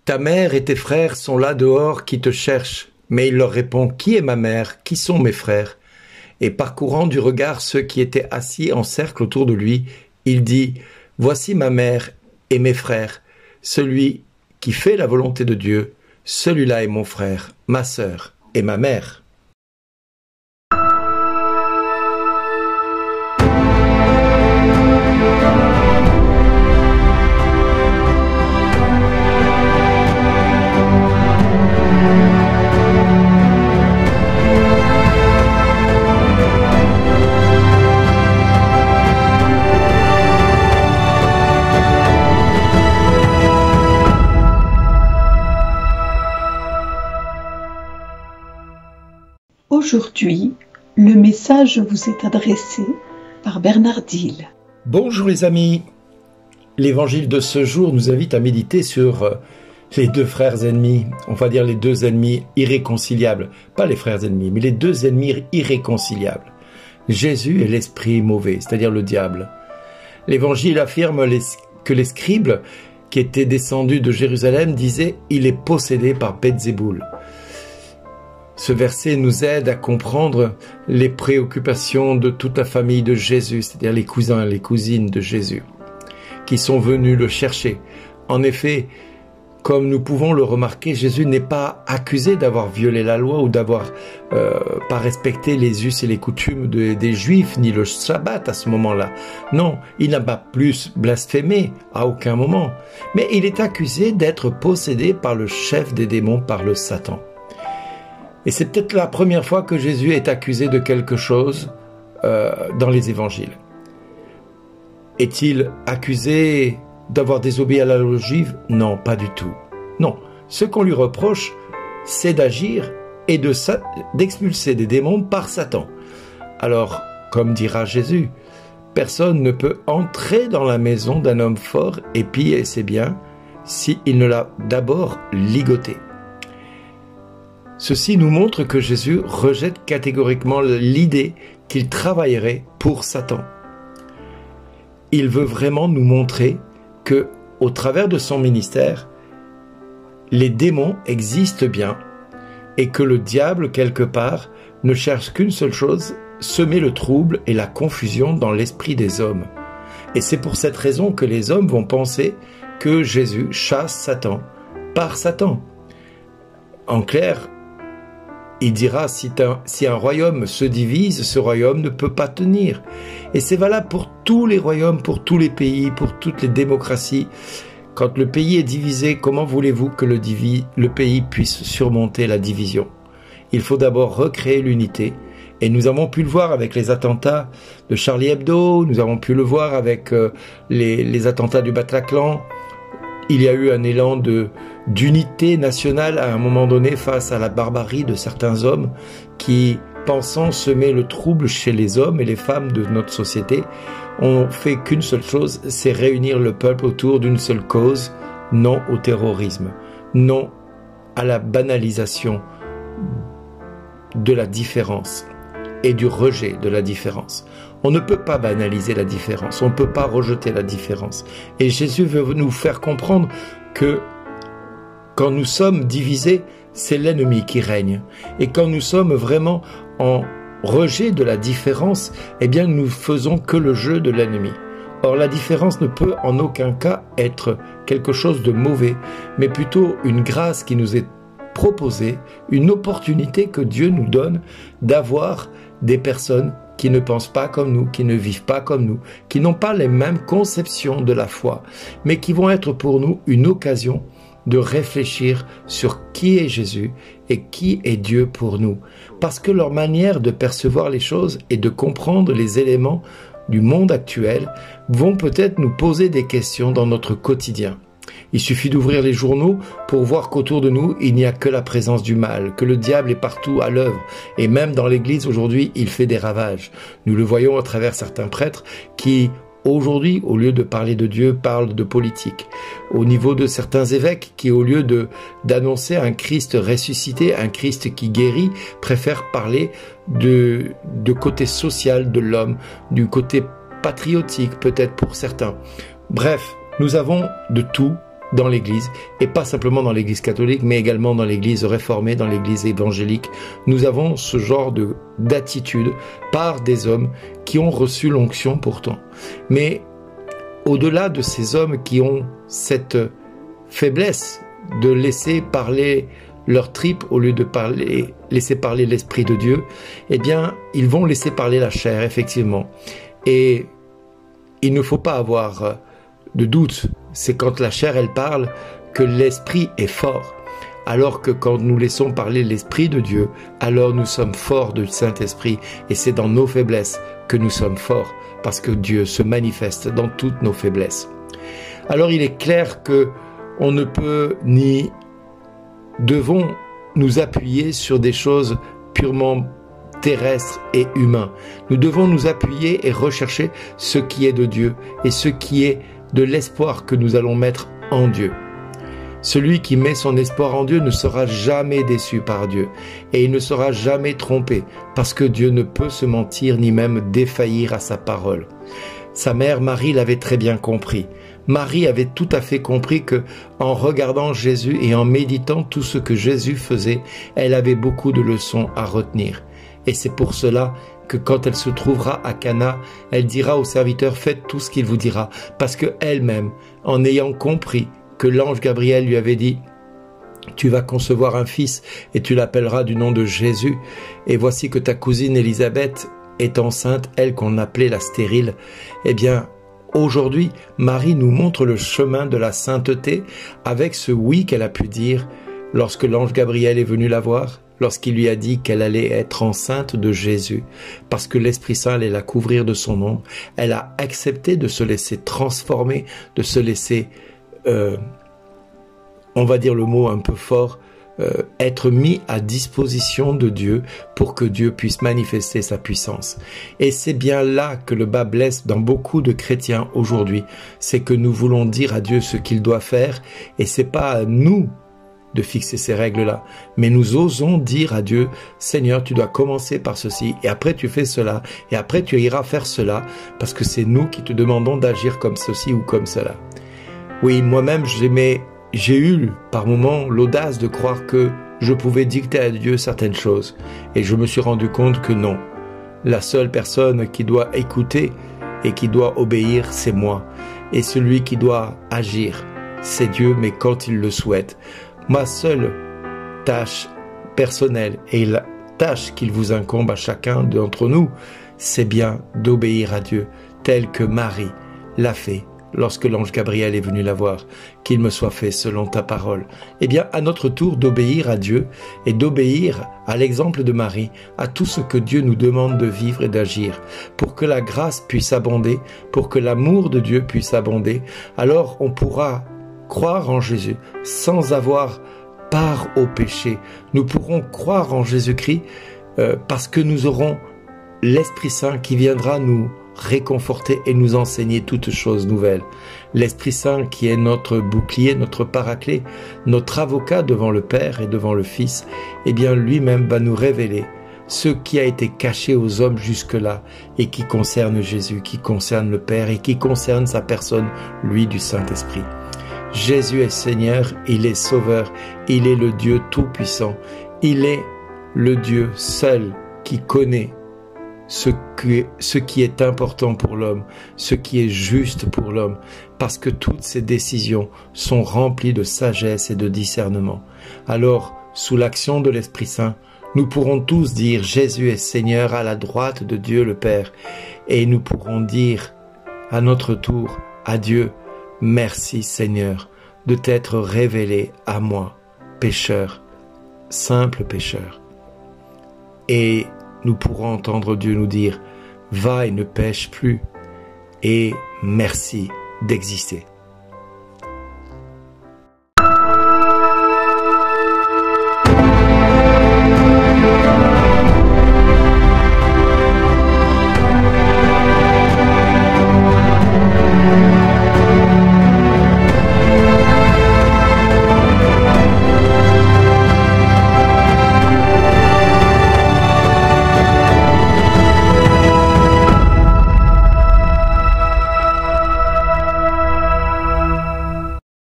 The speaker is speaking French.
Ta mère et tes frères sont là dehors qui te cherchent. » Mais il leur répond, « Qui est ma mère? Qui sont mes frères ?» Et parcourant du regard ceux qui étaient assis en cercle autour de lui, il dit, « Voici ma mère et mes frères. Celui qui fait la volonté de Dieu, celui-là est mon frère, ma sœur et ma mère. » Aujourd'hui, le message vous est adressé par Bernard Dille. Bonjour les amis. L'évangile de ce jour nous invite à méditer sur les deux frères ennemis, on va dire les deux ennemis irréconciliables, pas les frères ennemis, mais les deux ennemis irréconciliables. Jésus et l'esprit mauvais, c'est-à-dire le diable. L'évangile affirme que les scribes qui étaient descendus de Jérusalem disaient « Il est possédé par Belzéboul ». Ce verset nous aide à comprendre les préoccupations de toute la famille de Jésus, c'est-à-dire les cousins et les cousines de Jésus, qui sont venus le chercher. En effet, comme nous pouvons le remarquer, Jésus n'est pas accusé d'avoir violé la loi ou d'avoir pas respecté les us et les coutumes des Juifs, ni le sabbat à ce moment-là. Non, il n'a pas plus blasphémé à aucun moment, mais il est accusé d'être possédé par le chef des démons, par le Satan. Et c'est peut-être la première fois que Jésus est accusé de quelque chose dans les évangiles. Est-il accusé d'avoir désobéi à la loi juive? Non, pas du tout. Non, ce qu'on lui reproche, c'est d'agir et d'expulser des démons par Satan. Alors, comme dira Jésus, personne ne peut entrer dans la maison d'un homme fort et piller ses biens s'il ne l'a d'abord ligoté. Ceci nous montre que Jésus rejette catégoriquement l'idée qu'il travaillerait pour Satan. Il veut vraiment nous montrer que, au travers de son ministère, les démons existent bien et que le diable, quelque part, ne cherche qu'une seule chose, semer le trouble et la confusion dans l'esprit des hommes. Et c'est pour cette raison que les hommes vont penser que Jésus chasse Satan par Satan. En clair, il dira, si un royaume se divise, ce royaume ne peut pas tenir. Et c'est valable pour tous les royaumes, pour tous les pays, pour toutes les démocraties. Quand le pays est divisé, comment voulez-vous que le pays puisse surmonter la division? Il faut d'abord recréer l'unité. Et nous avons pu le voir avec les attentats de Charlie Hebdo, nous avons pu le voir avec les attentats du Bataclan. Il y a eu un élan d'unité nationale à un moment donné face à la barbarie de certains hommes qui, pensant semer le trouble chez les hommes et les femmes de notre société, ont fait qu'une seule chose, c'est réunir le peuple autour d'une seule cause, non au terrorisme, non à la banalisation de la différence et du rejet de la différence. On ne peut pas banaliser la différence, on ne peut pas rejeter la différence. Et Jésus veut nous faire comprendre que quand nous sommes divisés, c'est l'ennemi qui règne. Et quand nous sommes vraiment en rejet de la différence, eh bien nous faisons que le jeu de l'ennemi. Or la différence ne peut en aucun cas être quelque chose de mauvais, mais plutôt une grâce qui nous est proposée, une opportunité que Dieu nous donne d'avoir des personnes qui ne pensent pas comme nous, qui ne vivent pas comme nous, qui n'ont pas les mêmes conceptions de la foi, mais qui vont être pour nous une occasion de réfléchir sur qui est Jésus et qui est Dieu pour nous. Parce que leur manière de percevoir les choses et de comprendre les éléments du monde actuel vont peut-être nous poser des questions dans notre quotidien. Il suffit d'ouvrir les journaux pour voir qu'autour de nous, il n'y a que la présence du mal, que le diable est partout à l'œuvre. Et même dans l'Église aujourd'hui, il fait des ravages. Nous le voyons à travers certains prêtres qui, aujourd'hui, au lieu de parler de Dieu, parlent de politique. Au niveau de certains évêques qui, au lieu d'annoncer un Christ ressuscité, un Christ qui guérit, préfèrent parler de côté social de l'homme, du côté patriotique peut-être pour certains. Bref, nous avons de tout dans l'Église, et pas simplement dans l'Église catholique, mais également dans l'Église réformée, dans l'Église évangélique. Nous avons ce genre d'attitude par des hommes qui ont reçu l'onction pourtant. Mais au-delà de ces hommes qui ont cette faiblesse de laisser parler leur tripe au lieu de laisser parler l'Esprit de Dieu, eh bien, ils vont laisser parler la chair, effectivement. Et il ne faut pas avoir de doute, c'est quand la chair, elle parle, que l'Esprit est fort. Alors que quand nous laissons parler l'Esprit de Dieu, alors nous sommes forts du Saint-Esprit. Et c'est dans nos faiblesses que nous sommes forts, parce que Dieu se manifeste dans toutes nos faiblesses. Alors il est clair que on ne peut ni devons nous appuyer sur des choses purement terrestres et humains. Nous devons nous appuyer et rechercher ce qui est de Dieu et ce qui est de l'espoir que nous allons mettre en Dieu. Celui qui met son espoir en Dieu ne sera jamais déçu par Dieu et il ne sera jamais trompé parce que Dieu ne peut se mentir ni même défaillir à sa parole. Sa mère Marie l'avait très bien compris. Marie avait tout à fait compris que, en regardant Jésus et en méditant tout ce que Jésus faisait, elle avait beaucoup de leçons à retenir. Et c'est pour cela que quand elle se trouvera à Cana, elle dira aux serviteurs « Faites tout ce qu'il vous dira », parce que elle-même, en ayant compris que l'ange Gabriel lui avait dit « Tu vas concevoir un fils et tu l'appelleras du nom de Jésus, et voici que ta cousine Élisabeth est enceinte, elle qu'on appelait la stérile. » Eh bien, aujourd'hui, Marie nous montre le chemin de la sainteté avec ce oui qu'elle a pu dire lorsque l'ange Gabriel est venu la voir, lorsqu'il lui a dit qu'elle allait être enceinte de Jésus, parce que l'Esprit Saint allait la couvrir de son ombre. Elle a accepté de se laisser transformer, de se laisser, on va dire le mot un peu fort, être mis à disposition de Dieu pour que Dieu puisse manifester sa puissance. Et c'est bien là que le bas blesse dans beaucoup de chrétiens aujourd'hui. C'est que nous voulons dire à Dieu ce qu'il doit faire et c'est pas à nous de fixer ces règles-là. Mais nous osons dire à Dieu, Seigneur, tu dois commencer par ceci et après tu fais cela et après tu iras faire cela parce que c'est nous qui te demandons d'agir comme ceci ou comme cela. Oui, moi-même, j'ai eu par moments l'audace de croire que je pouvais dicter à Dieu certaines choses. Et je me suis rendu compte que non. La seule personne qui doit écouter et qui doit obéir, c'est moi. Et celui qui doit agir, c'est Dieu, mais quand il le souhaite. Ma seule tâche personnelle et la tâche qu'il vous incombe à chacun d'entre nous, c'est bien d'obéir à Dieu, tel que Marie l'a fait. Lorsque l'ange Gabriel est venu la voir, qu'il me soit fait selon ta parole. Eh bien, à notre tour d'obéir à Dieu et d'obéir à l'exemple de Marie, à tout ce que Dieu nous demande de vivre et d'agir, pour que la grâce puisse abonder, pour que l'amour de Dieu puisse abonder, alors on pourra croire en Jésus sans avoir part au péché. Nous pourrons croire en Jésus-Christ parce que nous aurons l'Esprit Saint qui viendra nous réconforter et nous enseigner toutes choses nouvelles. L'Esprit Saint qui est notre bouclier, notre paraclet, notre avocat devant le Père et devant le Fils, eh bien lui-même va nous révéler ce qui a été caché aux hommes jusque-là et qui concerne Jésus, qui concerne le Père et qui concerne sa personne, lui du Saint-Esprit. Jésus est Seigneur, il est Sauveur, il est le Dieu Tout-Puissant, il est le Dieu seul qui connaît ce qui est important pour l'homme, ce qui est juste pour l'homme, parce que toutes ces décisions sont remplies de sagesse et de discernement. Alors, sous l'action de l'Esprit Saint, nous pourrons tous dire « Jésus est Seigneur à la droite de Dieu le Père » et nous pourrons dire à notre tour à Dieu « Merci Seigneur de t'être révélé à moi, pécheur, simple pécheur. » Et nous pourrons entendre Dieu nous dire « Va et ne pêche plus » et « Merci d'exister ».